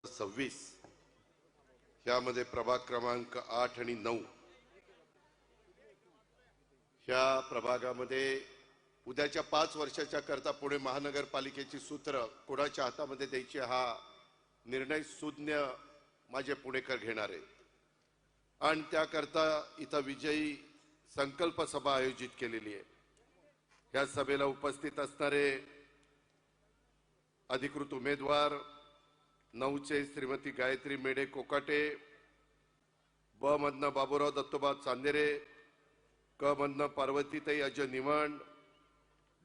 26 यामध्ये प्रभाग क्रमांक 8 आणि 9 ह्या प्रभागामध्ये उद्याच्या 5 वर्षाच्या करता पुणे महानगरपालिकेची सूत्र कोणाच्या हातामध्ये द्यायची हा निर्णय सुज्ञ माझे पुणेकर घेणार आहेत आणि त्याकरता इथं विजयी संकल्प सभा आयोजित केलेली आहे। या सभेला उपस्थित असणारे अधिकृत उमेदवार 9चे श्रीमती गायत्री मेढे कोकाटे, ब मधनं बाबूराव दत्तोबा चांदेरे, क मधनं पार्वतीताई अजय निवण,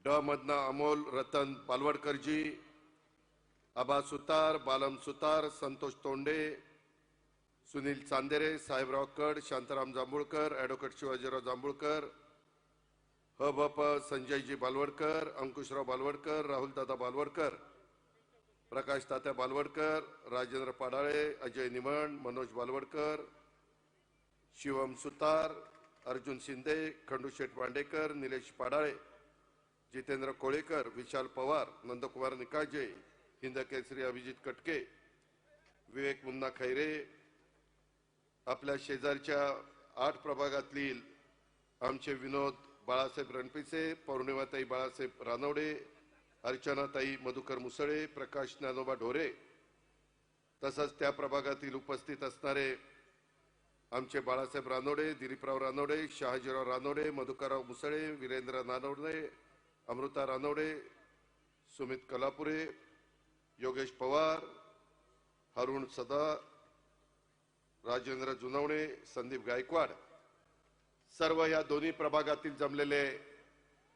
ड मधनं अमोल रतन पालवडकरजी, आबा सुतार, बालम सुतार, संतोष तोंडे, सुनील चांदेरे, साहेबराव कड, शांताराम जांभूळकर, ॲडव्होकेट शिवाजीराव जांभूळकर, ह भ प संजयजी बालवडकर, अंकुशराव बालवडकर, राहुल दादा बालवडकर, प्रकाश तात्या बालवडकर, राजेंद्र पाडाळे, अजय निमण, मनोज बालवडकर, शिवम सुतार, अर्जुन शिंदे, खंडूशेठ वांडेकर, निलेश पाडाळे, जितेंद्र कोळेकर, विशाल पवार, नंदकुमार निकाजे, हिंदकेसरी अभिजित कटके, विवेक मुन्ना खैरे, आपल्या शेजारच्या 8 प्रभागातील आमचे विनोद बाळासाहेब रणपिसे, पौर्णिमाताई बाळासाहेब रानवडे, अर्चनाताई मधुकर मुसळे, प्रकाश ज्ञानोबा ढोरे, तसंच त्या प्रभागातील उपस्थित असणारे आमचे बाळासाहेब रानवडे, दिलीपराव रानवडे, शहाजीराव रानवडे, मधुकरराव मुसळे, वीरेंद्र नानवडे, अमृता रानवडे, सुमित कलापुरे, योगेश पवार, हरुण सदा, राजेंद्र जुनवणे, संदीप गायकवाड, सर्व या दोन्ही प्रभागातील जमलेले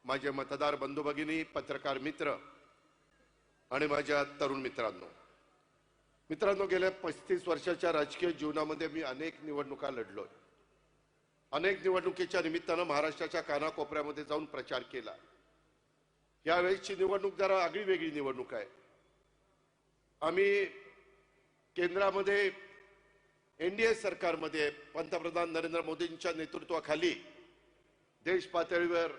माझे मतदार बंधू भगिनी, पत्रकार मित्र आणि माझ्या तरुण मित्रांनो, गेल्या 35 वर्षाच्या राजकीय जीवनामध्ये मी अनेक निवडणुका लढलोय। अनेक निवडणुकीच्या निमित्तानं महाराष्ट्राच्या कानाकोपऱ्यामध्ये जाऊन प्रचार केला। यावेळीची निवडणूक जरा आगळी वेगळी निवडणूक आहे। आम्ही केंद्रामध्ये एनडीए सरकारमध्ये पंतप्रधान नरेंद्र मोदींच्या नेतृत्वाखाली देश पातळीवर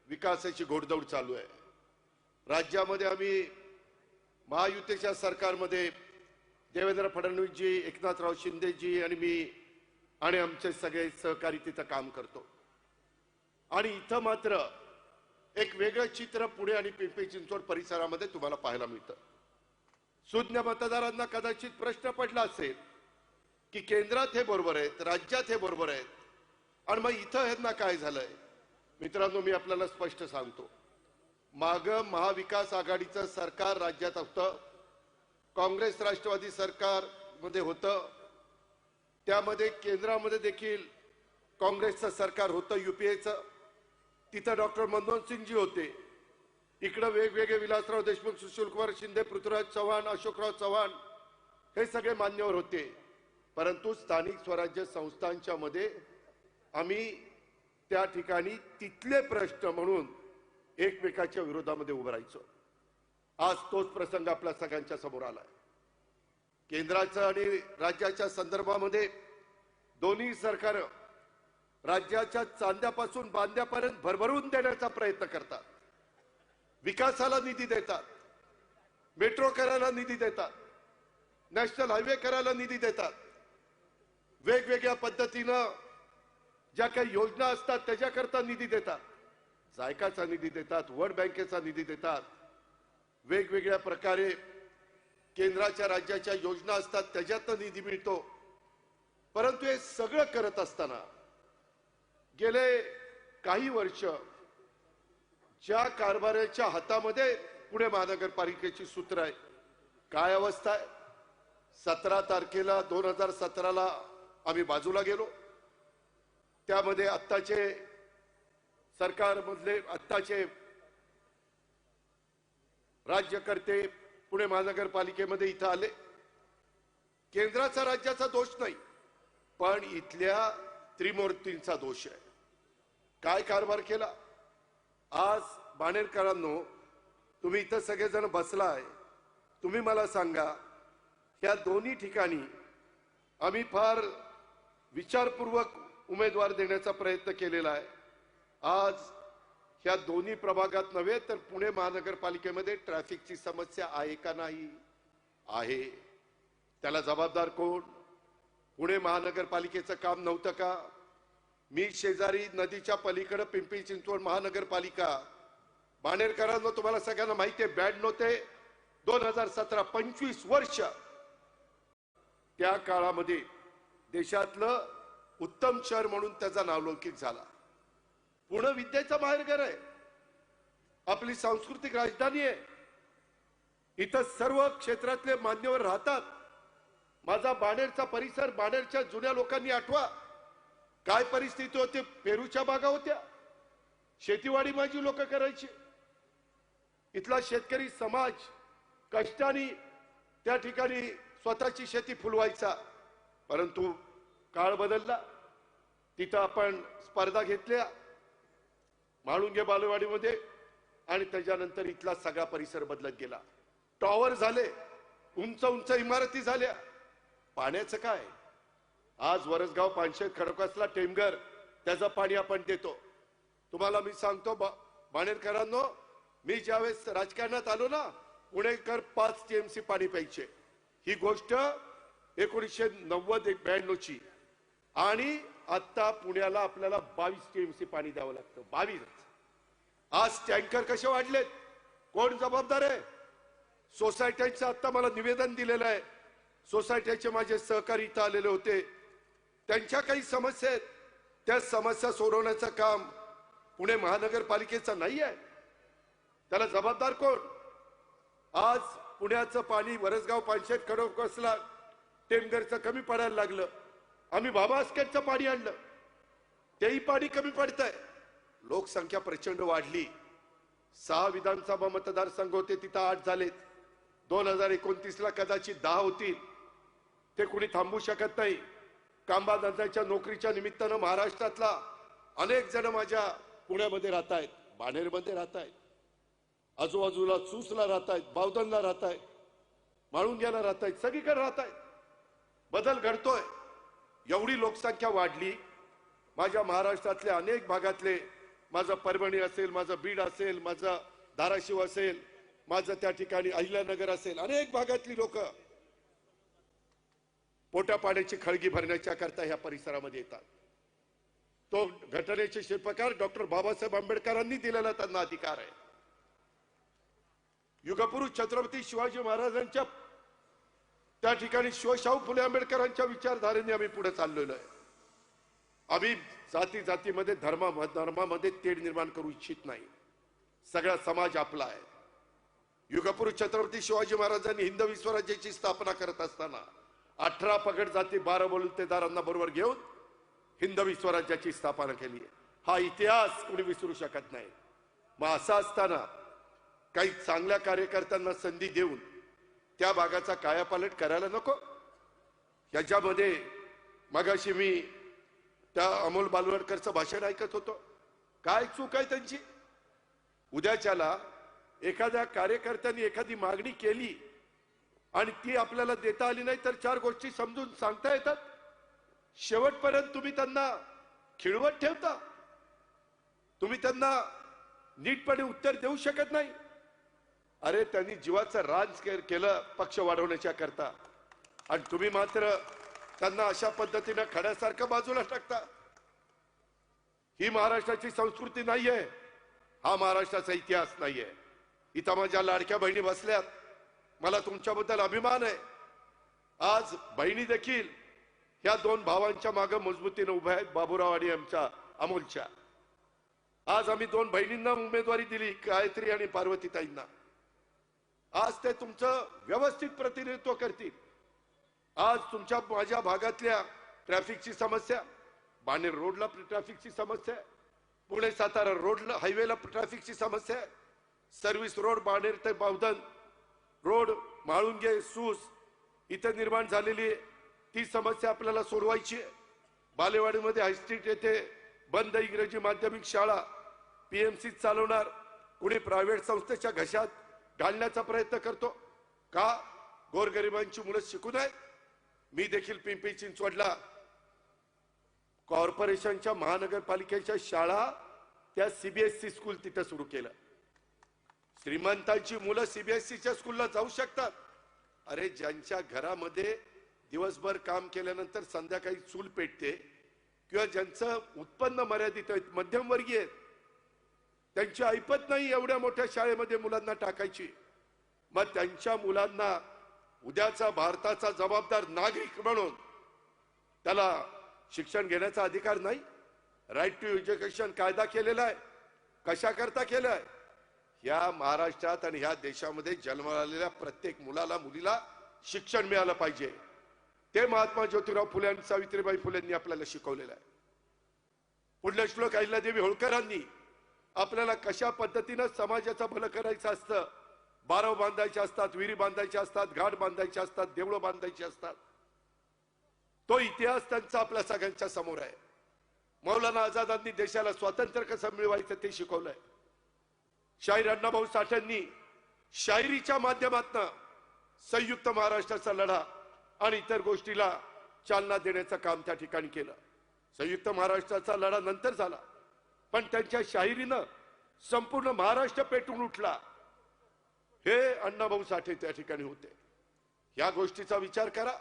विकासाची घोडदौड चालू आहे। राज्यामध्ये आम्ही महायुतीच्या सरकारमध्ये देवेंद्र फडणवीसजी, एकनाथराव शिंदेजी आणि मी आणि आमचे सगळे सहकारी तिथं काम करतो। आणि इथं मात्र एक वेगळं चित्र पुणे आणि पिंपरी चिंचवड परिसरामध्ये तुम्हाला पाहायला मिळतं। सुज्ञ मतदारांना कदाचित प्रश्न पडला असेल की केंद्रात हे बरोबर आहेत, राज्यात हे बरोबर आहेत, आणि मग इथं ह्यांना काय झालंय। मित्रांनो, मी आपल्याला स्पष्ट सांगतो, माग महाविकास आघाडीचं सरकार राज्यात होतं, काँग्रेस राष्ट्रवादी सरकार मध्ये होतं, त्यामध्ये केंद्रामध्ये देखील काँग्रेसचं सरकार होतं युपीएचं, तिथं डॉक्टर मनमोहन सिंगजी होते, इकडे वेगवेगळे विलासराव देशमुख, सुशीलकुमार शिंदे, पृथ्वीराज चव्हाण, अशोकराव चव्हाण हे सगळे मान्यवर होते। परंतु स्थानिक स्वराज्य संस्थांच्या मध्ये आम्ही त्या ठिकाणी तिथले प्रश्न म्हणून एकमेकाच्या विरोधामध्ये उभं राहायचो। आज तोच प्रसंग आपल्या सगळ्यांच्या समोर आलाय। केंद्राच्या आणि राज्याच्या संदर्भामध्ये दोन्ही सरकार राज्याच्या चांद्यापासून बांद्यापर्यंत भरभरून देण्याचा प्रयत्न करतात, विकासाला निधी देतात, मेट्रो करायला निधी देतात, नॅशनल हायवे करायला निधी देतात, वेगवेगळ्या पद्धतीनं ज्या काही योजना असतात त्याच्याकरता निधी देतात, जायकाचा निधी देतात, वर्ल्ड बँकेचा निधी देतात, वेगवेगळ्या प्रकारे केंद्राच्या राज्याच्या योजना असतात त्याच्यातनं निधी मिळतो। परंतु हे सगळं करत असताना गेले काही वर्ष ज्या कारभाराच्या हातामध्ये पुणे महानगरपालिकेची सूत्र आहे, काय अवस्था आहे। 17 तारखेला 2017ला आम्ही बाजूला गेलो, त्यामध्ये आत्ताचे सरकारमधले आत्ताचे राज्यकर्ते पुणे महानगरपालिकेमध्ये इथं आले। केंद्राचा राज्याचा दोष नाही, पण इथल्या त्रिमूर्तींचा दोष आहे। काय कारभार केला। आज बाणेरकरांनो, तुम्ही इथं सगळेजण बसलाय, तुम्ही मला सांगा, या दोन्ही ठिकाणी आम्ही फार विचारपूर्वक उमेदवार देण्याचा प्रयत्न केलेला आहे। आज ह्या दोन्ही प्रभागात नव्हे तर पुणे महानगरपालिकेमध्ये ट्रॅफिकची समस्या आहे का नाही? आहे। त्याला जबाबदार कोण? पुणे महानगरपालिकेचं काम नव्हतं का? मी शेजारी नदीच्या पलीकडे पिंपरी चिंचवड महानगरपालिका, बाणेरकरांनो तुम्हाला सगळ्यांना माहिती आहे, 92 ते 2017 25 वर्ष त्या काळामध्ये देशातलं उत्तम शहर म्हणून त्याचा नावलौकिक झाला. पुणे विद्येचं माहेरघर आहे, आपली सांस्कृतिक राजधानी आहे. इथं सर्व क्षेत्रातले मान्यवर राहतात. माझा बाणेरचा परिसर, बाणेरच्या जुन्या लोकांनी आठवा काय परिस्थिती होती. पेरूच्या बागा होत्या, शेतीवाडी माझी लोक करायची. इथला शेतकरी समाज कष्टाने त्या ठिकाणी स्वतःची शेती फुलवायचा. परंतु काळ बदलला. तिथं आपण स्पर्धा घेतल्या म्हाळुंगे बालेवाडीमध्ये आणि त्याच्यानंतर इथला सगळा परिसर बदलत गेला. टॉवर झाले, उंच उंच इमारती झाल्या. पाण्याचं काय? आज वरसगाव, पानशेत, खडकवासला, टेमघर त्याचं पाणी आपण देतो. तुम्हाला मी सांगतो बाणेरकरांनो, मी ज्यावेळेस राजकारणात आलो ना, पुणेकर 5 TMC पाणी प्यायचे. ही गोष्ट 1990-92 ची. आणि आता पुण्याला आपल्याला 22 TMC पाणी द्यावं लागतं. 22. आज टँकर कसे वाढलेत? कोण जबाबदार आहे? सोसायट्यांचं आता मला निवेदन दिलेलं आहे. सोसायटीचे माझे सहकारी इथं आलेले होते. त्यांच्या काही समस्या आहेत, त्या समस्या सोडवण्याचं काम पुणे महानगरपालिकेचं नाही आहे. त्याला जबाबदार कोण? आज पुण्याचं पाणी वरसगाव, पानशेत, खडकवासला, टेमघरचं कमी पडायला लागलं. आम्ही भाबास्केटचं पाणी आणलं, तेही पाणी कमी पडतंय. लोकसंख्या प्रचंड वाढली. 6 विधानसभा मतदारसंघ होते, तिथं 8 झालेत. 2029ला कदाचित 10 होतील. ते कुणी थांबू शकत नाही. कामगारांच्या नोकरीच्या निमित्तानं महाराष्ट्रातला अनेक जण माझ्या पुण्यामध्ये राहत आहेत, बाणेरमध्ये राहत आहेत, आजूबाजूला चूसला राहत आहेत, बावधनला राहत आहेत, म्हाळुंग्याला राहत आहेत, सगळीकडे राहत आहेत. बदल घडतोय. एवढी लोकसंख्या वाढली. माझ्या महाराष्ट्रातल्या अनेक भागातले, माझं परभणी असेल, माझं बीड असेल, माझं धाराशिव असेल, माझं त्या ठिकाणी अहिल्यानगर असेल, अनेक भागातली लोक पोटा पाण्याची खळगी भरण्याच्या करता ह्या परिसरामध्ये येतात. तो घटनेचे शिल्पकार डॉक्टर बाबासाहेब आंबेडकरांनी दिलेला त्यांना अधिकार आहे. युगपुरुष छत्रपती शिवाजी महाराजांच्या त्या ठिकाणी शिवशाहू फुले आंबेडकरांच्या विचारधारेने आम्ही पुढे चाललेलो आहे. आम्ही जाती जातीमध्ये धर्मामध्ये तेढ निर्माण करू इच्छित नाही. सगळा समाज आपला आहे. युगपुरुष छत्रपती शिवाजी महाराजांनी हिंदवी स्वराज्याची स्थापना करत असताना 18 पगड जाती 12 बलुतेदारांना बरोबर घेऊन हिंदवी स्वराज्याची स्थापना केली. हा इतिहास कोणी विसरू शकत नाही. मग असं असताना काही चांगल्या कार्यकर्त्यांना संधी देऊन त्या भागाचा कायापालट करायला नको. याच्यामध्ये मगाशी मी त्या अमोल बालवडकरचं भाषण ऐकत होतो. काय चूक आहे त्यांची? उद्याच्याला एखाद्या कार्यकर्त्यांनी एखादी मागणी केली आणि ती आपल्याला देता आली नाही तर 4 गोष्टी समजून सांगता येतात. शेवटपर्यंत तुम्ही त्यांना खिळवत ठेवता. तुम्ही त्यांना नीटपणे उत्तर देऊ शकत नाही. अरे त्यांनी जीवाचं राज केलं पक्ष वाढवण्याच्या करता आणि तुम्ही मात्र त्यांना अशा पद्धतीने खड्यासारखं बाजूला टाकता. ही महाराष्ट्राची संस्कृती नाहीये. हा महाराष्ट्राचा इतिहास नाहीये. इथं माझ्या लाडक्या बहिणी बसल्यात. मला तुमच्याबद्दल अभिमान आहे. आज बहिणी देखील ह्या 2 भावांच्या मागे मजबूतीने उभ्या आहेत, बाबूराव आणि आमच्या अमोलच्या. आज आम्ही 2 बहिणींना उमेदवारी दिली, गायत्री आणि पार्वतीताईंना. आज ते तुमचं व्यवस्थित प्रतिनिधित्व करतील. आज तुमच्या माझ्या भागातल्या ट्रॅफिकची समस्या, बाणेर रोडला ट्रॅफिकची समस्या, पुणे सातारा रोडला हायवेला ट्रॅफिकची समस्या, सर्व्हिस रोड बाणेर ते बावधन रोड, म्हाळुंगे, सूस इथे निर्माण झालेली ती समस्या आपल्याला सोडवायची आहे. बालेवाडीमध्ये हायस्ट्रीट येथे बंद इंग्रजी माध्यमिक शाळा PMC चालवणार, कुणी प्रायव्हेट संस्थेच्या घशात घालण्याचा प्रयत्न करतो का? गोरगरिबांची मुलं शिकू नये. मी देखील पिंपरी चिंचवडला कॉर्पोरेशनच्या महानगरपालिकेच्या शाळा त्या CBSE स्कूल तिथे सुरू केलं. श्रीमंतांची मुलं CBSEच्या स्कूलला जाऊ शकतात. अरे ज्यांच्या घरामध्ये दिवसभर काम केल्यानंतर संध्याकाळी चूल पेटते, किंवा ज्यांचं उत्पन्न मर्यादित आहे, मध्यमवर्गीय आहेत, त्यांची ऐपत नाही एवढ्या मोठ्या शाळेमध्ये मुलांना टाकायची, मग त्यांच्या मुलांना उद्याचा भारताचा जबाबदार नागरिक म्हणून त्याला शिक्षण घेण्याचा अधिकार नाही? राईट टू एज्युकेशन कायदा केलेला आहे, कशा करता केलाय? या महाराष्ट्रात आणि ह्या देशामध्ये जन्माला आलेल्या प्रत्येक मुलाला मुलीला शिक्षण मिळालं पाहिजे. ते महात्मा ज्योतिराव फुले आणि सावित्रीबाई फुलेंनी आपल्याला शिकवलेलं आहे. पुढले श्लोक अहिल्यादेवी होळकरांनी आपल्याला कशा पद्धतीनं समाजाचं भलं करायचं असतं, बारव बांधायचे असतात, विहिरी बांधायचे असतात, घाट बांधायचे असतात, देवळं बांधायची असतात, तो इतिहास त्यांचा आपल्या सगळ्यांच्या समोर आहे. मौलाना आझादांनी देशाला स्वातंत्र्य कसं मिळवायचं ते शिकवलंय. शाहीर अण्णाभाऊ साठेंनी शायरीच्या माध्यमातून संयुक्त महाराष्ट्राचा लढा आणि इतर गोष्टीला चालना देण्याचं काम त्या ठिकाणी केलं. संयुक्त महाराष्ट्राचा लढा नंतर झाला, पण त्यांच्या शाहिरीनं संपूर्ण महाराष्ट्र पेटून उठला. हे अण्णाभाऊ साठे त्या ठिकाणी होते. या गोष्टीचा विचार करा.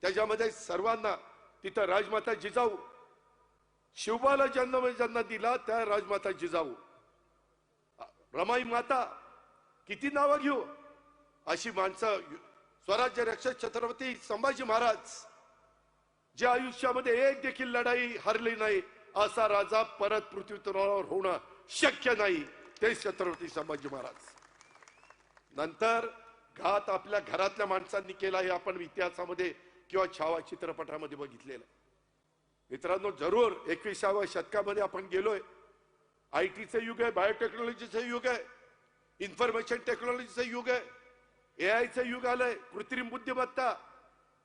त्याच्यामध्ये सर्वांना तिथं राजमाता जिजाऊ, शिवबाला जन्म दिला त्या राजमाता जिजाऊ, रमाई माता, किती नावं घेऊ, अशी माणसं, स्वराज्य रक्षक छत्रपती संभाजी महाराज, जे आयुष्यामध्ये एक देखील लढाई हरली नाही असा राजा परत पृथ्वीतलावर होणं शक्य नाही, ते छत्रपती संभाजी महाराज. नंतर घात आपल्या घरातल्या माणसांनी केला, हे आपण इतिहासामध्ये किंवा छावा चित्रपटामध्ये बघितलेलं. मित्रांनो, जरूर 21व्या शतकामध्ये आपण गेलोय. आयटीचं युग आहे, बायोटेक्नॉलॉजीचं युग आहे, इन्फॉर्मेशन टेक्नॉलॉजीचं युग आहे, एआयचं युग आलंय, कृत्रिम बुद्धिमत्ता,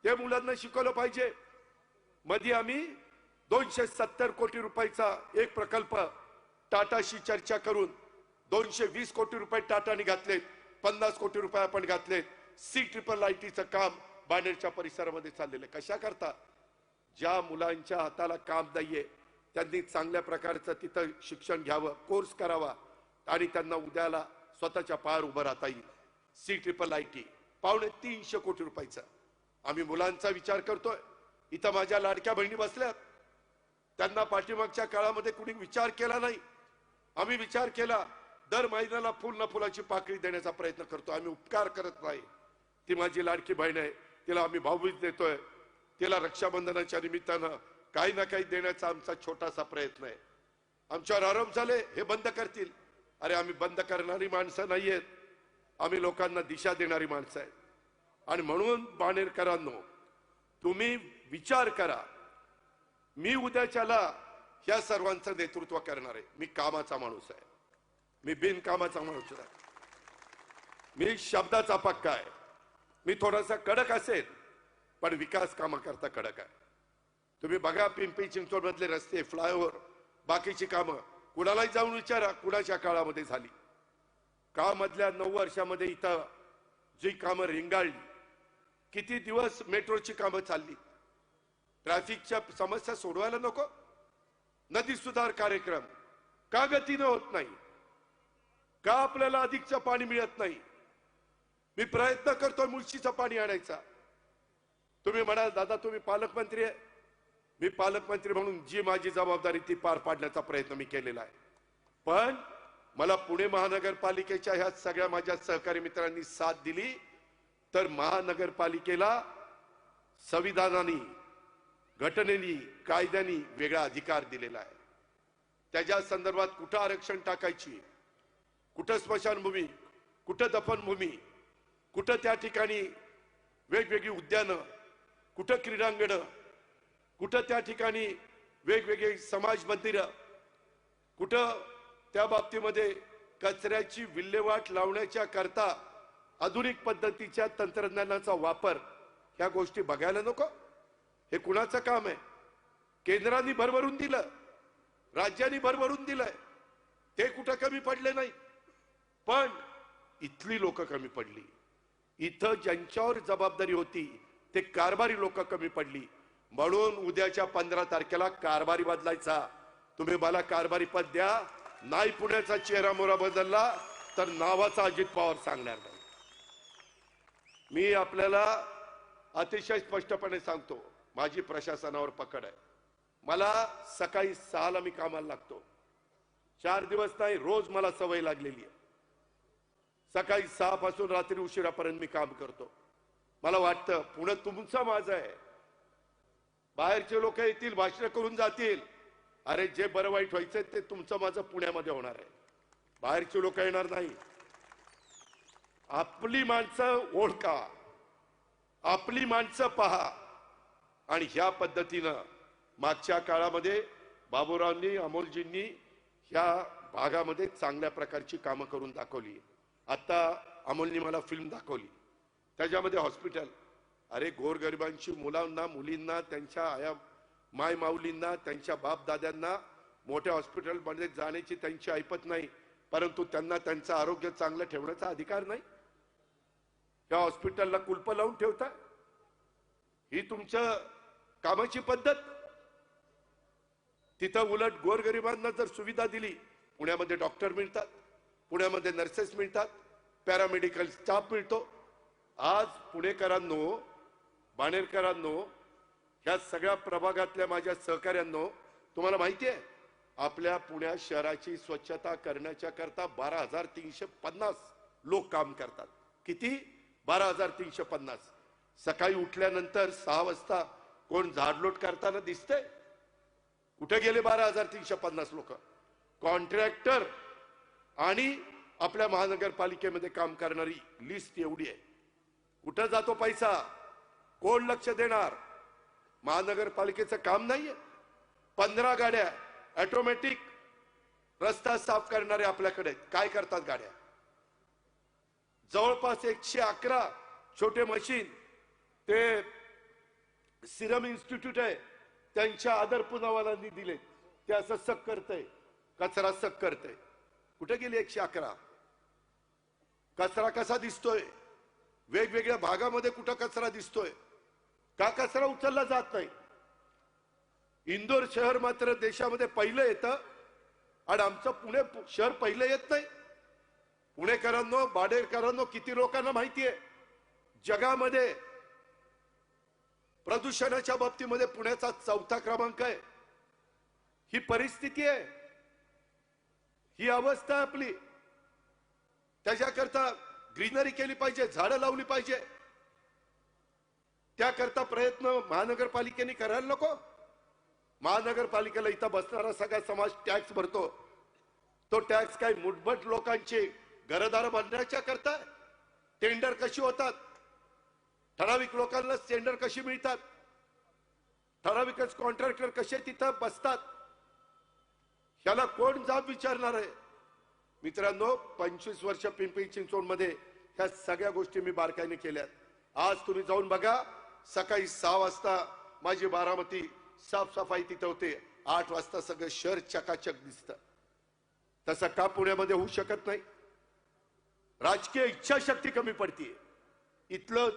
ते मुलांना शिकवलं पाहिजे. मध्ये आम्ही 270 कोटी रुपयाचा एक प्रकल्प टाटाशी चर्चा करून 220 कोटी रुपये टाटाने घातलेत, 50 कोटी रुपये आपण घातलेत. CIIITचं काम बाणेरच्या परिसरामध्ये चाललेलं. कशा करता? ज्या मुलांच्या हाताला काम नाहीये त्यांनी चांगल्या प्रकारचं तिथं शिक्षण घ्यावं, कोर्स करावा आणि त्यांना उद्याला स्वतःच्या पायावर उभं राहता येईल. CIIIT 350 कोटी रुपयाचं. आम्ही मुलांचा विचार करतोय. इथं माझ्या लाडक्या बहिणी बसल्यात, त्यांना पाठीमागच्या काळामध्ये कुणी विचार केला नाही. आम्ही विचार केला. दर महिन्याला फुल ना फुलाची पाकळी देण्याचा प्रयत्न करतो. आम्ही उपकार करत नाही. ती माझी लाडकी बहीण आहे, तिला आम्ही भाऊबीज देतोय, तिला रक्षाबंधनाच्या निमित्तानं काही ना काही देण्याचा आमचा छोटासा प्रयत्न आहे. आमच्यावर आरोप झाले हे बंद करतील. अरे, आम्ही बंद करणारी माणसं नाहीयेत, आम्ही लोकांना दिशा देणारी माणसं आहेत. आणि म्हणून बाणेरकरांनो, तुम्ही विचार करा. मी उद्याच्याला ह्या सर्वांचं नेतृत्व करणार आहे. मी कामाचा माणूस आहे, मी बिनकामाचा माणूस आहे, मी शब्दाचा पक्का आहे. मी थोडासा कडक असेल पण विकास कामाकरता कडक आहे. तुम्ही बघा, पिंपरी चिंचवड मधले रस्ते, फ्लायओव्हर, बाकीची कामं कुणालाही जाऊन विचारा कुणाच्या काळामध्ये झाली. का मधल्या 9 वर्षामध्ये इथं जी कामं रिंगाळली, किती दिवस मेट्रोची कामं चालली, ट्रॅफिकच्या समस्या सोडवायला नको. नदी सुधार कार्यक्रम का गतीनं होत नाही? का आपल्याला अधिकचं पाणी मिळत नाही? मी प्रयत्न करतोय मुळशीचं पाणी आणायचा. तुम्ही म्हणाल दादा तुम्ही पालकमंत्री आहे. मी पालकमंत्री म्हणून जी माझी जबाबदारी ती पार पाडण्याचा प्रयत्न मी केलेला आहे. पण मला पुणे महानगरपालिकेच्या ह्या सगळ्या माझ्या सहकारी मित्रांनी साथ दिली तर महानगरपालिकेला संविधानाने, घटनेने, कायद्याने वेगळा अधिकार दिलेला आहे. त्याच्या संदर्भात कुठं आरक्षण टाकायची, कुठं स्मशानभूमी, कुठं दफनभूमी, कुठं त्या ठिकाणी वेगवेगळी उद्यानं, कुठं क्रीडांगणं, कुठं त्या ठिकाणी वेगवेगळी समाज मंदिरं, कुठं त्या बाबतीमध्ये कचऱ्याची विल्हेवाट लावण्याच्या करता आधुनिक पद्धतीच्या तंत्रज्ञानाचा वापर, ह्या गोष्टी बघायला नको? हे कुणाचं काम आहे? केंद्राने भरभरून दिलं, राज्यांनी भरभरून दिलंय, ते कुठं कमी पडले नाही. पण इथली लोक कमी पडली. इथं ज्यांच्यावर जबाबदारी होती ते कारभारी लोक कमी पडली. म्हणून उद्याच्या 15 तारखेला कारभारी बदलायचा. तुम्ही मला कारभारी पद द्या, नाही पुण्याचा चेहरा मोहरा बदलला तर नावाचा अजित पवार सांगणार नाही. मी आपल्याला अतिशय स्पष्टपणे सांगतो, माझी प्रशासनावर पकड आहे. मला सकाळी 6ला मी कामाला लागतो. 4 दिवस नाही, रोज मला सवय लागलेली आहे. सकाळी 6 पासून रात्री उशिरापर्यंत मी काम करतो. मला वाटतं पुणे तुमचं माझं आहे. बाहेरचे लोक येतील, भाषण करून जातील. अरे जे बरं वाईट व्हायचंय ते तुमचं माझं पुण्यामध्ये होणार आहे. बाहेरचे लोक येणार नाही. आपली माणसं ओळखा, आपली माणसं पहा. आणि ह्या पद्धतीनं मागच्या काळामध्ये बाबूरावांनी, अमोलजींनी ह्या भागामध्ये चांगल्या प्रकारची कामं करून दाखवली. आता अमोलनी मला फिल्म दाखवली, त्याच्यामध्ये हॉस्पिटल. अरे गोरगरिबांची मुलांना, मुलींना, त्यांच्या आया माय माऊलींना, त्यांच्या बाप दाद्यांना मोठ्या हॉस्पिटलमध्ये जाण्याची त्यांची ऐपत नाही, परंतु त्यांना त्यांचं आरोग्य चांगलं ठेवण्याचा अधिकार नाही. त्या हॉस्पिटलला कुलप लावून ठेवता. ही तुमच्या कामाची पद्धत. तिथं उलट गोरगरिबांना जर सुविधा दिली, पुण्यामध्ये डॉक्टर मिळतात, पुण्यामध्ये नर्सेस मिळतात, पॅरामेडिकल स्टाफ मिळतो. आज पुणेकरांनो, बाणेरकरांनो, ह्या सगळ्या प्रभागातल्या माझ्या सहकाऱ्यांनो, तुम्हाला माहिती आहे आपल्या पुण्या शहराची स्वच्छता करण्याच्या करता 12,350 लोक काम करतात. किती? 12,350. सकाळी उठल्यानंतर 6 वाजता कोण झाडलोट करताना दिसतंय? कुठे गेले 12,350 लोक? कॉन्ट्रॅक्टर आणि आपल्या महानगरपालिकेमध्ये काम करणारी लिस्ट एवढी आहे. कुठं जातो पैसा? कोण लक्ष देणार? महानगरपालिकेचं काम नाहीये. 15 गाड्या ऑटोमॅटिक रस्ता साफ करणारे आपल्याकडे. काय करतात गाड्या? जवळपास 111 छोटे मशीन. ते सिरम इन्स्टिट्यूट आहे, त्यांच्या आदर पुनावालांनी दिले. ते असं सक करतंय, कचरा सक करतंय. कुठे गेले 111? कचरा कसा दिसतोय? वेगवेगळ्या भागामध्ये कुठं कचरा दिसतोय? का कचरा उचलला जात नाही? इंदोर शहर मात्र देशामध्ये पहिलं येतं आणि आमचं पुणे शहर पहिलं येत नाही. पुणेकरांनो, बाणेरकरांनो, किती लोकांना माहितीये जगामध्ये प्रदूषणाच्या बाबतीमध्ये पुण्याचा 4था क्रमांक आहे. ही परिस्थिती आहे, ही अवस्था आपली. त्याच्याकरता ग्रीनरी केली पाहिजे, झाडं लावली पाहिजे. त्याकरता प्रयत्न महानगरपालिकेने करायला नको? महानगरपालिकेला इथं बसणारा सगळा समाज टॅक्स भरतो. तो टॅक्स काही मुठभट लोकांची घरदार बांधण्याच्या करता? टेंडर कशी होतात? ठराविक लोकांना टेंडर कशी मिळतात? ठराविकच कॉन्ट्रॅक्टर कसे तिथं बसतात? ह्याला कोण जाब विचारणार आहे? मित्रांनो, 25 वर्ष पिंपरी चिंचवड मध्ये ह्या सगळ्या गोष्टी मी बारकाईने केल्यात. आज तुम्ही जाऊन बघा, सकाळी 6 वाजता माझी बारामती साफसफाई तिथं होते. 8 वाजता सगळं शहर चकाचक दिसतं. तसं का पुण्यामध्ये होऊ शकत नाही? राजकीय इच्छाशक्ती कमी पडतीये. इथलं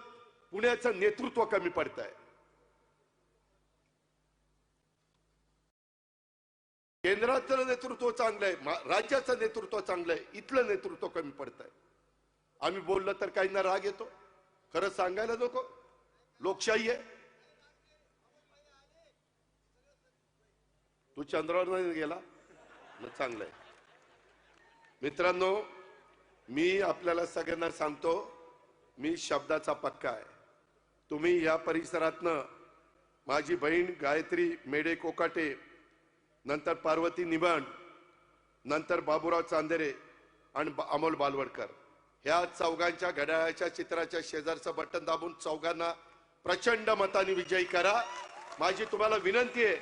पुण्याचं नेतृत्व कमी पडत आहे. केंद्राचं नेतृत्व चांगलं आहे, राज्याचं नेतृत्व चांगलं आहे, इथलं नेतृत्व कमी पडत आहे. आम्ही बोललं तर काहींना राग येतो. खरं सांगायला नको? लोकशाही आहे. तू चंद्रावर नाही गेला ना, चांगलं आहे. मित्रांनो, मी आपल्याला सगळ्यांना सांगतो, मी शब्दाचा पक्का आहे. तुम्ही या परिसरातनं माझी बहीण गायत्री मेडे कोकाटे, नंतर पार्वती निबंड, नंतर बाबूराव चांदेरे आणि अमोल बालवडकर, ह्या चौघांच्या घड्याळाच्या चित्राच्या शेजारचं बटन दाबून चौघांना प्रचंड मताने विजयी करा. माझी तुम्हाला विनंती आहे,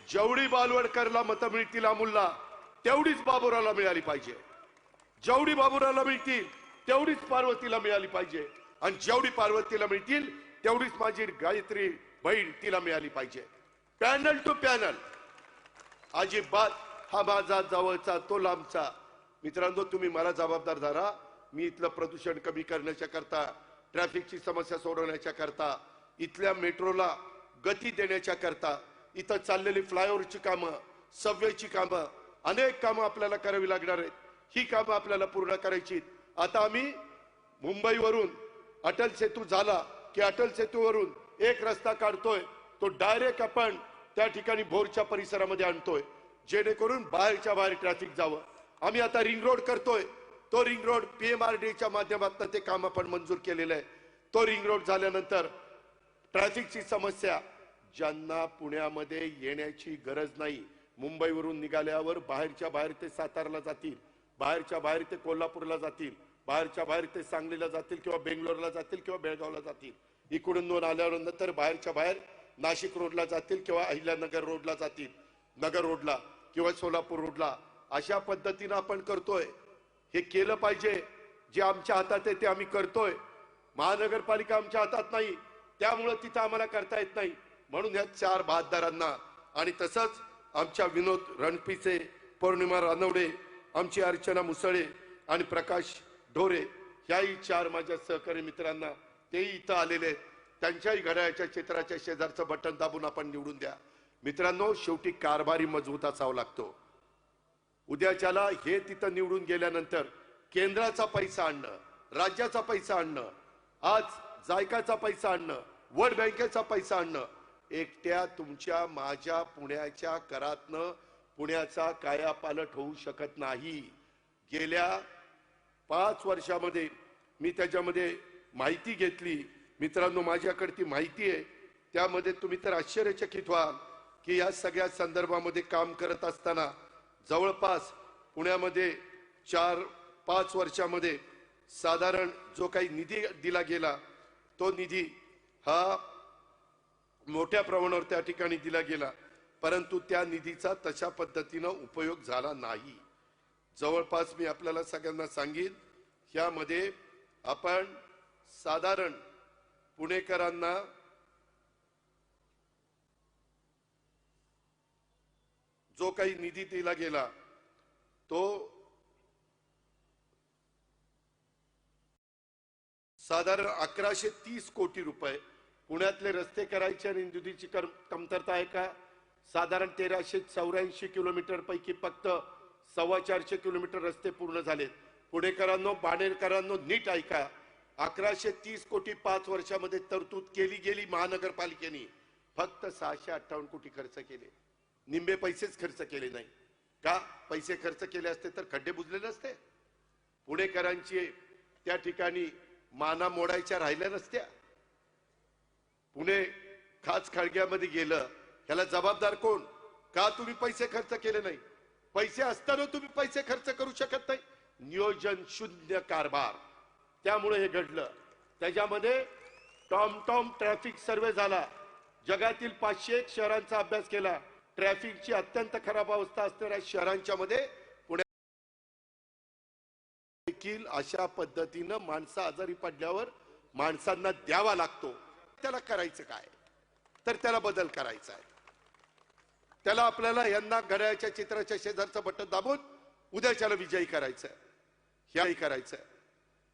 जेवढी बालवडकरला मतं मिळतील अमोलला, तेवढीच बाबूरावला मिळाली पाहिजे. जेवढी बाबूरावला मिळतील तेवढीच पार्वतीला मिळाली पाहिजे. आणि जेवढी पार्वतीला मिळतील तेवढीच माझी गायत्री बहीण तिला मिळाली पाहिजे. Panel to panel. अजिबात हा माझा जवळचा तो लांबचा. मित्रांनो, तुम्ही मला जबाबदार धरा. मी इथलं प्रदूषण कमी करण्याच्या करता, ट्रॅफिकची समस्या सोडवण्याच्या करता, इथल्या मेट्रोला गती देण्याच्या करता, इथं चाललेली फ्लायओव्हरची कामं, सबवेची कामं, अनेक कामं आपल्याला करावी लागणार आहेत. ही कामं आपल्याला पूर्ण करायची. आता आम्ही मुंबईवरून अटल सेतू झाला की अटल सेतूवरून एक रस्ता काढतोय तो डायरेक्ट आपण त्या ठिकाणी भोरच्या परिसरामध्ये आणतोय, जेणेकरून बाहेरच्या बाहेर ट्रॅफिक जावं. आम्ही आता रिंग रोड करतोय, तो रिंग रोड पीएमआरडीच्या माध्यमातून ते काम आपण मंजूर केलेलं आहे. तो रिंग रोड झाल्यानंतर ट्रॅफिकची समस्या, ज्यांना पुण्यामध्ये येण्याची गरज नाही, मुंबईवरून निघाल्यावर बाहेरच्या बाहेर ते सातारला जातील, बाहेरच्या बाहेर ते कोल्हापूरला जातील, बाहेरच्या बाहेर ते सांगलीला जातील किंवा बेंगलोरला जातील किंवा बेळगावला जातील, इकडून आल्यावर नंतर बाहेरच्या बाहेर नाशिक रोडला जातील किंवा अहिल्यानगर रोडला जातील, नगर रोडला किंवा सोलापूर रोडला. अशा पद्धतीने आपण करतोय. हे केलं पाहिजे. जे आमच्या हातात आहे ते आम्ही करतोय. महानगरपालिका आमच्या हातात नाही, त्यामुळे तिथं आम्हाला करता येत नाही. म्हणून या 4 बहादरांना आणि तसंच आमच्या विनोद रणपिसे, पौर्णिमा रानवडे, आमची अर्चना मुसळे आणि प्रकाश ढोरे, ह्याही 4 माझ्या सहकारी मित्रांना, तेही इथं आलेले आहेत, त्यांच्याही घड्याळाच्या चित्राच्या शेजारचं बटन दाबून आपण निवडून द्या. मित्रांनो, शेवटी कारभारी मजबूत असावा लागतो. उद्याच्याला हे तिथं निवडून गेल्यानंतर केंद्राचा पैसा आणणं, राज्याचा पैसा आणणं, आज जायकाचा पैसा आणणं, वर्ल्ड बँकेचा पैसा आणणं, एकट्या तुमच्या माझ्या पुण्याच्या करातनं पुण्याचा कायापालट होऊ शकत नाही. गेल्या 5 वर्षामध्ये मी त्याच्यामध्ये माहिती घेतली. मित्रांनो, माझ्याकडे ती माहिती आहे. त्यामध्ये तुम्ही तर आश्चर्यचकित व्हाल की या सगळ्या संदर्भामध्ये काम करत असताना जवळपास पुण्यामध्ये 4-5 वर्षामध्ये साधारण जो काही निधी दिला गेला, तो निधी हा मोठ्या प्रमाणावर त्या ठिकाणी दिला गेला, परंतु त्या निधीचा तशा पद्धतीनं उपयोग झाला नाही. जवळपास मी आपल्याला सगळ्यांना सांगेन, यामध्ये आपण साधारण पुणेकरांना जो काही निधी दिला गेला तो साधारण 1130 कोटी रुपये. पुण्यातले रस्ते करायचे आणि निधीची कमतरता आहे का? साधारण 1384 किलोमीटर पैकी फक्त 425 किलोमीटर रस्ते पूर्ण झालेत. पुणेकरांनो, बाणेरकरांनो, नीट ऐका. 1130 कोटी 5 वर्षामध्ये तरतूद केली गेली. महानगरपालिकेने फक्त 658 कोटी खर्च केले. निम्मे पैसेच खर्च केले नाही का? पैसे खर्च केले असते तर खड्डे बुजलेले असते. पुणेकरांची त्या ठिकाणी माना मोडायच्या राहिल्या नसत्या. पुणे खाच खळग्यामध्ये गेलं, ह्याला जबाबदार कोण? का तुम्ही पैसे खर्च केले नाही? पैसे असताना तुम्ही पैसे खर्च करू शकत नाही. नियोजन शून्य कारभार, त्यामुळे हे घडलं. त्याच्यामध्ये टॉम ट्रॅफिक सर्वे झाला. जगातील 501 शहरांचा अभ्यास केला. ट्रॅफिकची अत्यंत खराब अवस्था असणाऱ्या शहरांच्या मध्ये पुणे देखील अशा पद्धतीनं माणसं आजारी पडल्यावर माणसांना द्यावा लागतो. त्याला करायचं काय? तर त्याला बदल करायचा आहे. त्याला आपल्याला यांना घड्याळाच्या चित्राच्या शेजारचं बटन दाबून उद्याच्याला विजयी करायचं आहे. ह्याही करायचं आहे.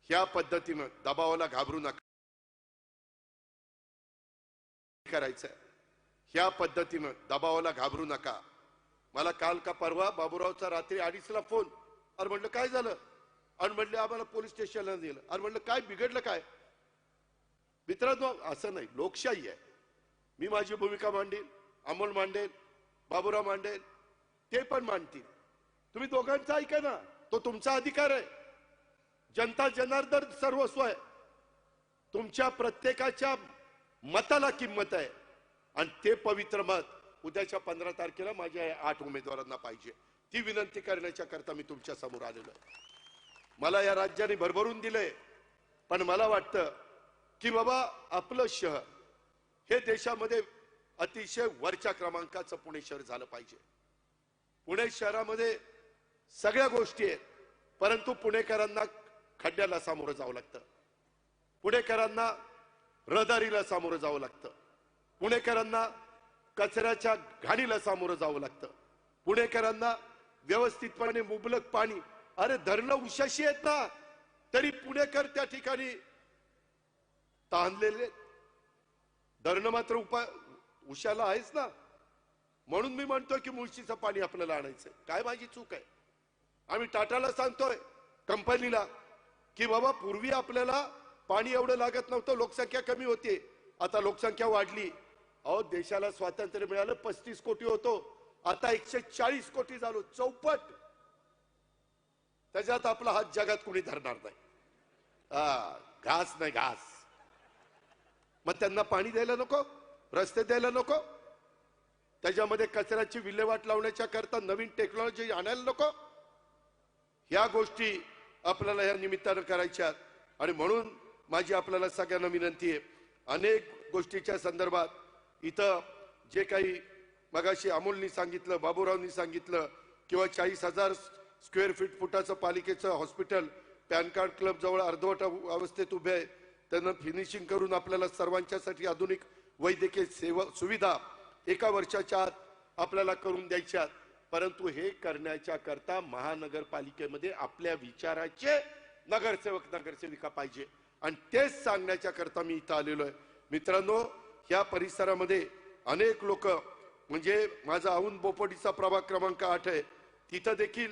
ह्या पद्धतीनं दबावाला घाबरू नका. करायचं आहे. ह्या पद्धतीनं दबावाला घाबरू नका. मला काल का परवा बाबूरावचा रात्री 2:30ला फोन. अरे म्हणलं काय झालं? आणि म्हणले आम्हाला पोलीस स्टेशनला नेलं. अरे म्हणलं काय बिघडलं काय? मित्रांनो, असं नाही, लोकशाही आहे. मी माझी भूमिका मांडेल, अमोल मांडेल, बाबूराव मांडेल, ते पण मांडतील. तुम्ही दोघांचा ऐका ना, तो तुमचा अधिकार आहे. जनता जनार्दन सर्वस्व आहे. तुमच्या प्रत्येकाच्या मताला किंमत आहे आणि ते पवित्र मत उद्याच्या 15 तारखेला माझ्या 8 उमेदवारांना पाहिजे. ती विनंती करण्याच्या करता मी तुमच्या समोर आलेलो आहे. मला या राज्याने भरभरून दिले, पण मला वाटतं की बाबा आपलं शहर हे देशामध्ये अतिशय वरच्या क्रमांकाचं पुणे शहर झालं पाहिजे. पुणे शहरामध्ये सगळ्या गोष्टी आहेत, परंतु पुणेकरांना खड्ड्याला सामोरं जावं लागतं. पुणेकरांना रहदारीला सामोरं जावं लागतं. पुणेकरांना कचऱ्याच्या घाणीला सामोरं जावं लागतं. पुणेकरांना व्यवस्थितपणे मुबलक पाणी, अरे धरणं उशाशी आहेत ना, तरी पुणेकर त्या ठिकाणी ताणलेले. धरणं मात्र उशाला आहेच ना. म्हणून मी म्हणतोय की मुळशीचं पाणी आपल्याला आणायचं. काय माझी चूक आहे? आम्ही टाटाला सांगतोय, कंपनीला, की बाबा पूर्वी आपल्याला पाणी एवढं लागत नव्हतं, लोकसंख्या कमी होती, आता लोकसंख्या वाढली. अहो देशाला स्वातंत्र्य मिळालं 35 कोटी होतो, आता 140 कोटी झालो, चौपट. त्याच्यात आपला हात जगात कोणी धरणार नाही. घास नाही घास. मग त्यांना पाणी द्यायला नको, रस्ते द्यायला नको, त्याच्यामध्ये कचऱ्याची विल्हेवाट लावण्याच्या करता नवीन टेक्नॉलॉजी आणायला नको. ह्या गोष्टी आपल्याला या निमित्तानं करायच्या. आणि म्हणून माझी आपल्याला सगळ्यांना विनंती आहे, अनेक गोष्टीच्या संदर्भात इथं जे काही मगाशी अमोलनी सांगितलं, बाबूरावनी सांगितलं, किंवा 40,000 स्क्वेअर फुटाचं पालिकेचं हॉस्पिटल पॅन कार्ड क्लब जवळ अर्धवट अवस्थेत उभे आहे, त्यांना फिनिशिंग करून आपल्याला सर्वांच्यासाठी आधुनिक वैद्यकीय सेवा सुविधा 1 वर्षाच्या आत आपल्याला करून द्यायच्या. परंतु हे करण्याच्या करता महानगरपालिकेमध्ये आपल्या विचाराचे नगरसेवक नगरसेविका पाहिजे, आणि तेच सांगण्याच्या करता मी इथं आलेलो आहे. मित्रांनो, या परिसरामध्ये अनेक लोक, म्हणजे माझा औंध बोपोडीचा प्रभाग क्रमांक 8 आहे, तिथं देखील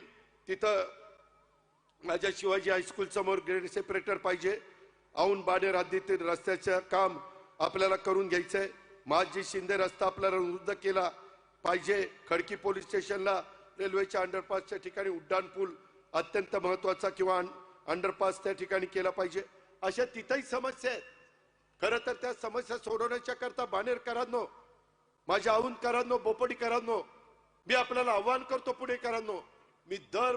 माझ्या शिवाजी हायस्कूल समोर ग्रेड सेपरेटर पाहिजे. औंध बाणेर हद्दीतील रस्त्याचं काम आपल्याला करून घ्यायचंय. महाजी शिंदे रस्ता आपल्याला रुद्ध केला पाहिजे. खडकी पोलीस स्टेशनला रेल्वेच्या अंडरपासच्या ठिकाणी उड्डाण पूल अत्यंत महत्वाचा किंवा अंडरपास त्या ठिकाणी केला पाहिजे. अशा तिथंही समस्या आहेत. खरं तर त्या समस्या सोडवण्याच्या करता बाणेरकरांनो, माझ्या औंधकरांनो, बोपोडीकरांनो, मी आपल्याला आव्हान करतो, पुणेकरांनो, मी दर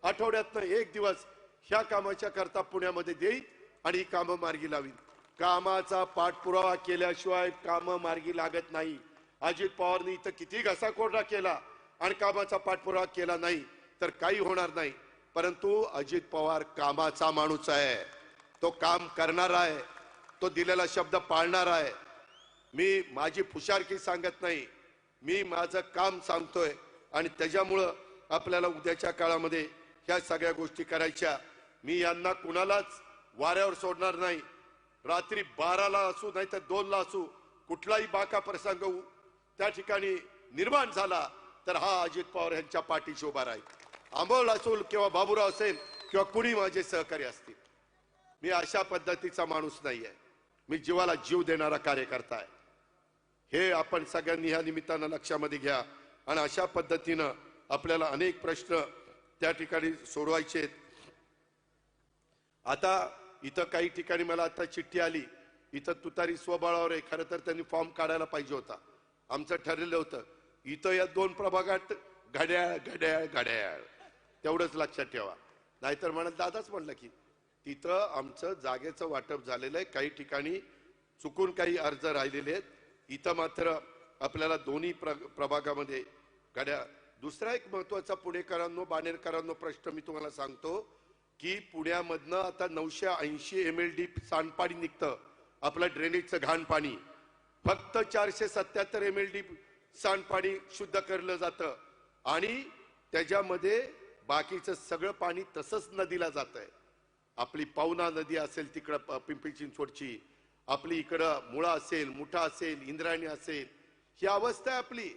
आठवड्यातनं 1 दिवस ह्या कामाच्या करता पुण्यामध्ये देईन आणि ही कामं मार्गी लावीन. कामाचा पाठपुरावा केल्याशिवाय कामं मार्गी लागत नाही. अजित पवारनी इथं किती घसाकोरडा केला आणि कामाचा पाठपुरावा केला नाही तर काही होणार नाही. परंतु अजित पवार कामाचा माणूस आहे, तो काम करणारा आहे, तो दिलेला शब्द पाळणारा आहे. मी माझी फुशारकी सांगत नाही, मी माझं काम सांगतोय, आणि त्याच्यामुळं आपल्याला उद्याच्या काळामध्ये ह्या सगळ्या गोष्टी करायच्या. मी यांना कुणालाच वाऱ्यावर सोडणार नाही. रात्री 12ला असू नाही तर 2ला असू, कुठलाही बाका प्रसंग त्या ठिकाणी निर्माण झाला तर हा अजित पवार यांच्या पाठीशी उभा राहील. अमोल असेल किंवा बाबूराव असेल किंवा कुणी माझे सहकारी असतील. मी अशा पद्धतीचा माणूस नाही आहे. मी जीवाला जीव देणारा कार्यकर्ता आहे. हे आपण सगळ्यांनी ह्या निमित्तानं लक्षामध्ये घ्या. आणि अशा पद्धतीनं आपल्याला अनेक प्रश्न त्या ठिकाणी सोडवायचे आहेत. आता इथं काही ठिकाणी मला आता चिठ्ठी आली, इथं तुतारी स्वबळावर आहे. खरं तर त्यांनी फॉर्म काढायला पाहिजे होता. आमचं ठरलेलं होतं इथं या 2 प्रभागात घड्याळ घड्याळ घड्याळ, तेवढंच लक्षात ठेवा. नाहीतर म्हणत दादाच म्हणलं की तिथं आमचं जागेचं वाटप झालेलं आहे. काही ठिकाणी चुकून काही अर्ज राहिलेले आहेत. इथं मात्र आपल्याला दोन्ही प्रभागामध्ये घड्याळ. दुसरा एक महत्वाचा पुणेकरांनो, बाणेरकरांनो प्रश्न मी तुम्हाला सांगतो की पुण्यामधनं आता 980 MLD सांडपाणी निघतं, आपलं ड्रेनेजचं घाण पाणी. फक्त 477 MLD सांडपाणी शुद्ध करलं जातं आणि त्याच्यामध्ये बाकीचं सगळं पाणी तसंच नदीला जात आहे. आपली पवना नदी असेल तिकडं पिंपरी चिंचवडची, आपली इकडं मुळा असेल, मुठा असेल, इंद्रायणी असेल, ही अवस्था आहे आपली.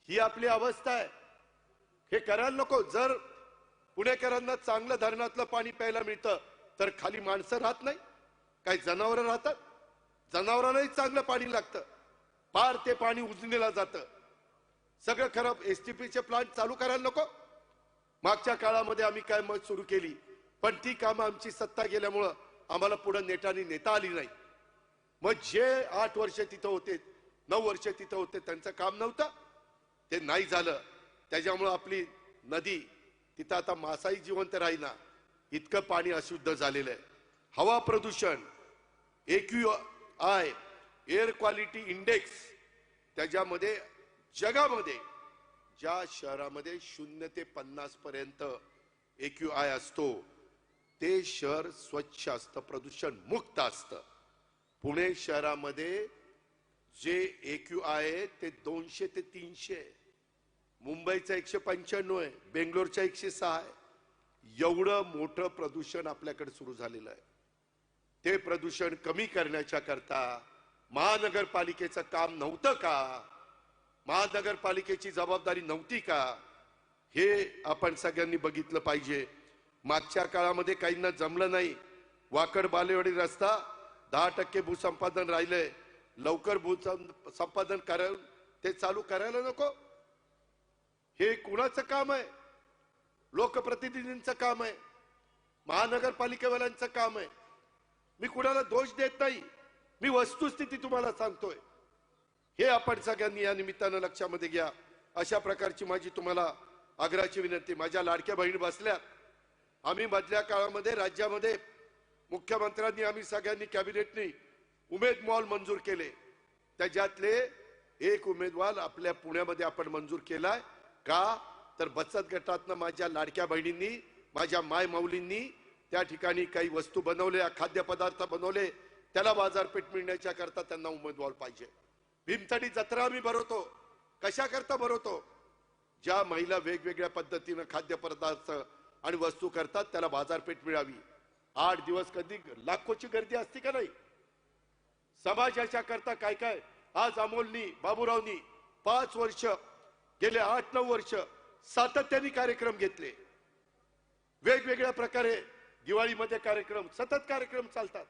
ही आपली अवस्था आहे. हे करायला नको. जर पुणेकरांना चांगलं धरणातलं पाणी प्यायला मिळतं तर खाली माणसं राहत नाही, काही जनावरं राहतात. जनावरांनाही चांगलं पाणी लागतं, पार ते पाणी उजनीला जातं. सगळं खराब. STPचे प्लांट चालू करायला नको. मागच्या काळामध्ये आम्ही काय मत सुरू केली, पण ती कामं आमची सत्ता गेल्यामुळं आम्हाला पुढे नेटाने नेता आली नाही. मग जे 8 वर्ष तिथं होते, 9 वर्ष तिथं होते, त्यांचं काम नव्हतं, ते नाही झालं. त्याच्यामुळं आपली नदी तिथं आता मासाही जिवंत राहीना, इतकं पाणी अशुद्ध झालेलं आहे. हवा प्रदूषण, AQI एअर क्वालिटी इंडेक्स, त्याच्यामध्ये जगामध्ये ज्या शहरामध्ये 0 ते 50 पर्यंत AQI असतो ते शहर स्वच्छ असतं, प्रदूषण मुक्त असतं. पुणे शहरामध्ये जे AQI आहे ते 200 ते 300 आहे. मुंबईचा 195 आहे, बेंगलोरच्या 106 आहे. एवढं मोठं प्रदूषण आपल्याकडे सुरू झालेलं आहे. ते प्रदूषण कमी करण्याच्या करता महानगरपालिकेचं काम नव्हतं का? महानगरपालिकेची जबाबदारी नव्हती का? हे आपण सगळ्यांनी बघितलं पाहिजे. मागच्या काळामध्ये काहींना जमलं नाही. वाकड बालेवाडी रस्ता 10% भूसंपादन राहिलंय, लवकर भूसंपादन करायला ते चालू करायला नको? हे कुणाचं काम आहे? लोकप्रतिनिधींचं काम आहे, महानगरपालिकेवाल्यांचं काम आहे. मी कुणाला दोष देत नाही, मी वस्तुस्थिती तुम्हाला सांगतोय. हे आपण सगळ्यांनी या निमित्तानं लक्षामध्ये घ्या. अशा प्रकारची माझी तुम्हाला आग्रहाची विनंती. माझ्या लाडक्या बहिणी बसल्या. आम्ही मधल्या काळामध्ये राज्यामध्ये मुख्यमंत्र्यांनी, आम्ही सगळ्यांनी, कॅबिनेटनी उमेद मॉल मंजूर केले. त्याच्यातले एक उमेदवार आपल्या पुण्यामध्ये आपण मंजूर केलाय. का तर बचत गटातनं माझ्या लाडक्या बहिणींनी, माझ्या माय माऊलींनी त्या ठिकाणी काही वस्तू बनवल्या, खाद्यपदार्थ बनवले, त्याला बाजारपेठ मिळण्याच्या करता त्यांना उमेदवार पाहिजे. भीमथडी जत्रा आम्ही भरवतो. कशा करता भरवतो? ज्या महिला वेगवेगळ्या पद्धतीनं खाद्यपदार्थ आणि वस्तू करतात त्याला बाजारपेठ मिळावी. 8 दिवस कधी लाखोची गर्दी असते का नाही? समाजाच्या करता काय काय आज अमोलनी, बाबूरावनी 5 वर्ष, गेले 8-9 वर्ष सातत्याने कार्यक्रम घेतले. वेगवेगळ्या प्रकारे दिवाळीमध्ये कार्यक्रम, सतत कार्यक्रम चालतात.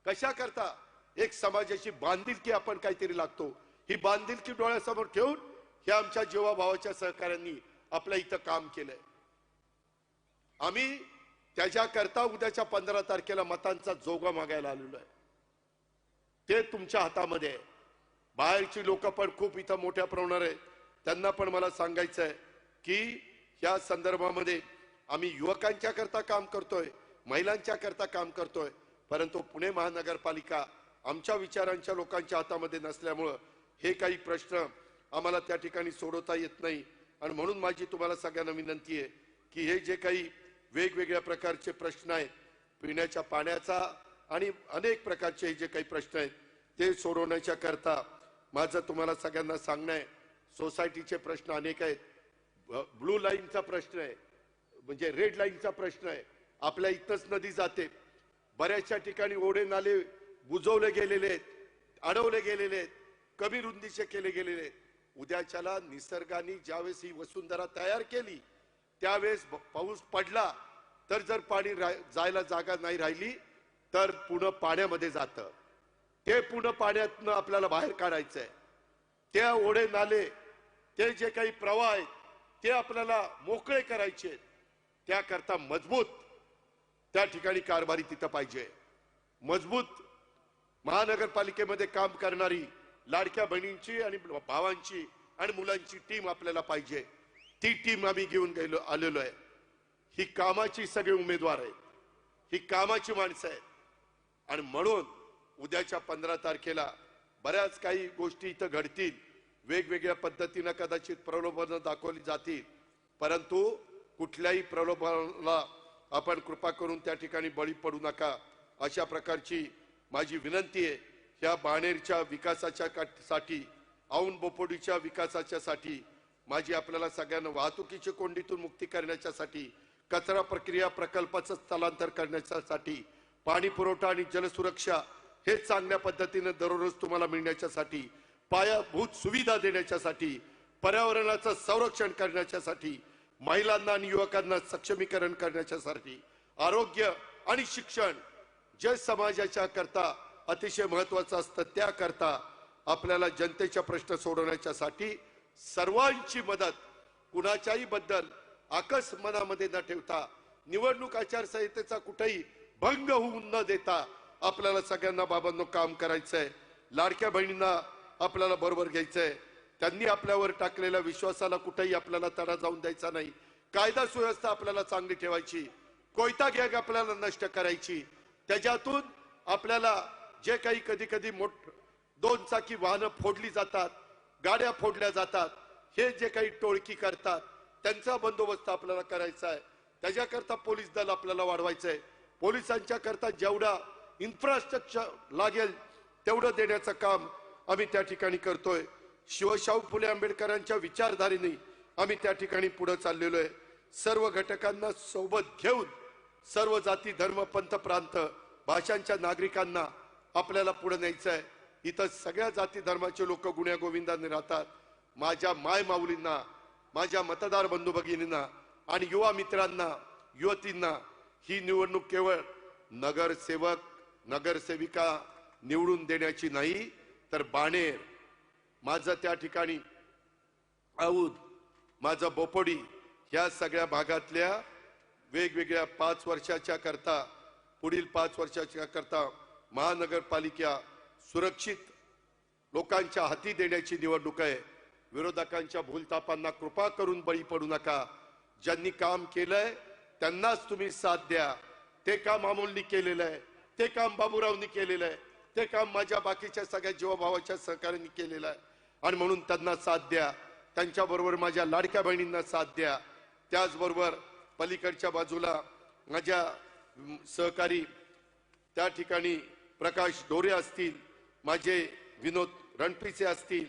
कशा करता? एक समाजाची बांधिलकी आपण काहीतरी लागतो. ही बांधिलकी डोळ्यासमोर ठेवून हे आमच्या जीवाभावाच्या सहकाऱ्यांनी आपल्या इथं काम केलंय. आम्ही त्याच्याकरता उद्याच्या 15 तारखेला मतांचा जोगा मागायला आलेलो आहे. ते तुमच्या हातामध्ये आहे. बाहेरची लोक पण खूप इथं मोठ्या प्रमाणावर आहे. त्यांना पण मला सांगायचं आहे की या संदर्भामध्ये आम्ही युवकांच्या करता काम करतोय, महिलांच्या करता काम करतोय, परंतु पुणे महानगरपालिका आमच्या विचारांच्या लोकांच्या हातामध्ये नसल्यामुळं हे काही प्रश्न आम्हाला त्या ठिकाणी सोडवता येत नाही. आणि म्हणून माझी तुम्हाला सगळ्यांना विनंती आहे की हे जे काही वेगवेगळ्या प्रकारचे प्रश्न आहेत, पिण्याच्या पाण्याचा आणि अनेक प्रकारचे जे काही प्रश्न आहेत ते सोडवण्याच्या करता माझं तुम्हाला सगळ्यांना सांगणं आहे. सोसायटीचे प्रश्न अनेक आहेत. ब्लू लाईनचा प्रश्न आहे, म्हणजे रेड लाईनचा प्रश्न आहे. आपल्या इथंच नदी जाते, बऱ्याचशा ठिकाणी ओढे नाले बुजवले गेलेले आहेत, अडवले गेलेले आहेत, कमी रुंदीचे केले गेलेले आहेत. उद्याच्याला निसर्गाने ज्यावेळेस ही वसुंधरा तयार केली त्यावेळेस पाऊस पडला तर जर पाणी जायला जागा नाही राहिली तर पुन्हा पाण्यामध्ये जातं. ते पुन्हा पाण्यातनं आपल्याला बाहेर काढायचंय. त्या ओढे नाले, ते जे काही प्रवाह आहेत ते आपल्याला मोकळे करायचे. त्याकरता मजबूत त्या ठिकाणी कारभारी तिथं पाहिजे. मजबूत महानगरपालिकेमध्ये काम करणारी लाडक्या बहिणींची आणि भावांची आणि मुलांची टीम आपल्याला पाहिजे. ती टीम आम्ही घेऊन आलेलो आहे. ही कामाची सगळे उमेदवार आहेत, ही कामाची माणसं आहेत. आणि म्हणून उद्याच्या 15 तारखेला बऱ्याच काही गोष्टी इथं घडतील. वेगवेगळ्या पद्धतीनं कदाचित प्रलोभनं दाखवली जातील, परंतु कुठल्याही प्रलोभनाला आपण कृपा करून त्या ठिकाणी बळी पडू नका, अशा प्रकारची माझी विनंती आहे. ह्या बाणेरच्या विकासाच्या साठी, औंध बोपोडीच्या विकासाच्या साठी, माझी आपल्याला सगळ्यांना वाहतुकीच्या कोंडीतून मुक्ती करण्यासाठी, कचरा प्रक्रिया प्रकल्पाचं स्थलांतर करण्यासाठी, पाणी पुरवठा आणि जलसुरक्षा हे चांगल्या पद्धतीने दररोज तुम्हाला मिळण्यासाठी, पायाभूत सुविधा देण्यासाठी, पर्यावरणाचं संरक्षण करण्यासाठी, महिलांना आणि युवकांना सक्षमीकरण करण्यासाठी, आरोग्य आणि शिक्षण जे समाजाच्या करता अतिशय महत्वाचं असतं, त्याकरता आपल्याला जनतेच्या प्रश्न सोडवण्यासाठी सर्वांची मदत, कुणाच्याही बद्दल आकस मनामध्ये न ठेवता, निवडणूक आचारसंहितेचा कुठेही भंग होऊन न देता आपल्याला सगळ्यांना बाबांनो काम करायचंय. लाडक्या बहिणींना आपल्याला बरोबर घ्यायचंय. त्यांनी आपल्यावर टाकलेल्या विश्वासाला कुठेही आपल्याला तडा जाऊन द्यायचा नाही. कायदा सुव्यवस्था आपल्याला चांगली ठेवायची, कोयता गॅग आपल्याला नष्ट करायची. त्याच्यातून आपल्याला जे काही कधी कधी 2 चाकी वाहनं फोडली जातात, गाड्या फोडल्या जातात, हे जे काही टोळकी करतात त्यांचा बंदोबस्त आपल्याला करायचा आहे. त्याच्याकरता पोलीस दल आपल्याला वाढवायचंय. पोलिसांच्या करता जेवढा इन्फ्रास्ट्रक्चर लागेल तेवढं देण्याचं काम आम्ही त्या ठिकाणी करतोय. शिवशाहू फुले आंबेडकरांच्या विचारधारेने आम्ही त्या ठिकाणी पुढे चाललेलो आहे. सर्व घटकांना सोबत घेऊन सर्व जाती, धर्म, पंथ, प्रांत, भाषांच्या नागरिकांना आपल्याला पुढे न्यायचं आहे. इथं सगळ्या जाती धर्माचे लोक गुण्या गोविंदाने राहतात. माझ्या माय माऊलींना, माझ्या मतदार बंधू भगिनींना आणि युवा मित्रांना, युवतींना ही निवडणूक केवळ नगरसेवक, नगरसेविका निवडून देण्याची नाही तर बाणेर, माझं त्या ठिकाणी औद, माझं बोपोडी, या सगळ्या भागातल्या वेगवेगळ्या 5 वर्षाच्या करता, पुढील 5 वर्षाच्या करता महानगरपालिका सुरक्षित लोकांच्या हाती देण्याची निवडणूक आहे. विरोधकांच्या भूलतापांना कृपा करून बळी पडू नका. ज्यांनी काम केलंय त्यांनाच तुम्ही साथ द्या. ते काम अमोलनी केलेलं आहे, ते काम बाबूरावनी केलेलं आहे, ते काम माझ्या बाकीच्या सगळ्या जीवाभावाच्या सहकार्यांनी केलेलं आहे आणि म्हणून त्यांना साथ द्या. त्यांच्याबरोबर माझ्या लाडक्या बहिणींना साथ द्या. त्याचबरोबर पलीकडच्या बाजूला माझ्या सहकारी त्या ठिकाणी प्रकाश डोरे असतील, माझे विनोद रणपिसे असतील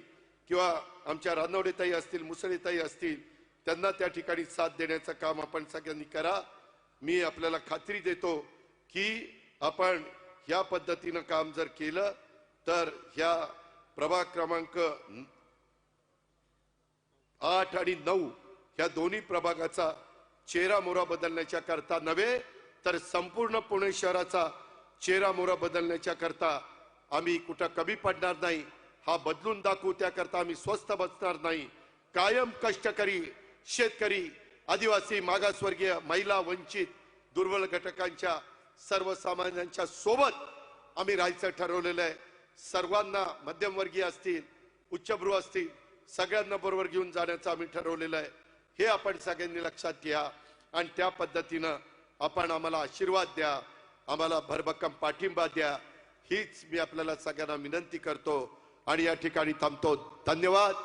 किंवा आमच्या रानवडेताई असतील, मुसळेताई असतील, त्यांना त्या ठिकाणी साथ देण्याचं काम आपण सगळ्यांनी करा. मी आपल्याला खात्री देतो की आपण ह्या पद्धतीनं काम जर केलं तर ह्या प्रभाग क्रमांक 8 आणि 9 ह्या दोन्ही प्रभागाचा चेहरा मोहरा बदलण्याच्या करता नव्हे तर संपूर्ण पुणे शहराचा चेहरा मोहरा बदलण्याच्या करता आम्ही कुठं कमी पडणार नाही. हा बदलून दाखवू, त्याकरता आम्ही स्वस्थ बसणार नाही. कायम कष्टकरी शेतकरी, आदिवासी, मागासवर्गीय, महिला, वंचित, दुर्बल घटकांच्या, सर्वसामान्यांच्या सोबत आम्ही राहायचं ठरवलेलं आहे. सर्वांना, मध्यमवर्गीय असतील, उच्चभ्रू असतील, सगळ्यांना बरोबर घेऊन जाण्याचं आम्ही ठरवलेलं आहे. हे आपण सगळ्यांनी लक्षात घ्या आणि त्या पद्धतीनं आपण आम्हाला आशीर्वाद द्या, आम्हाला भरभक्कम पाठिंबा द्या, हीच मी आपल्याला सगळ्यांना विनंती करतो आणि या ठिकाणी थांबतो. धन्यवाद.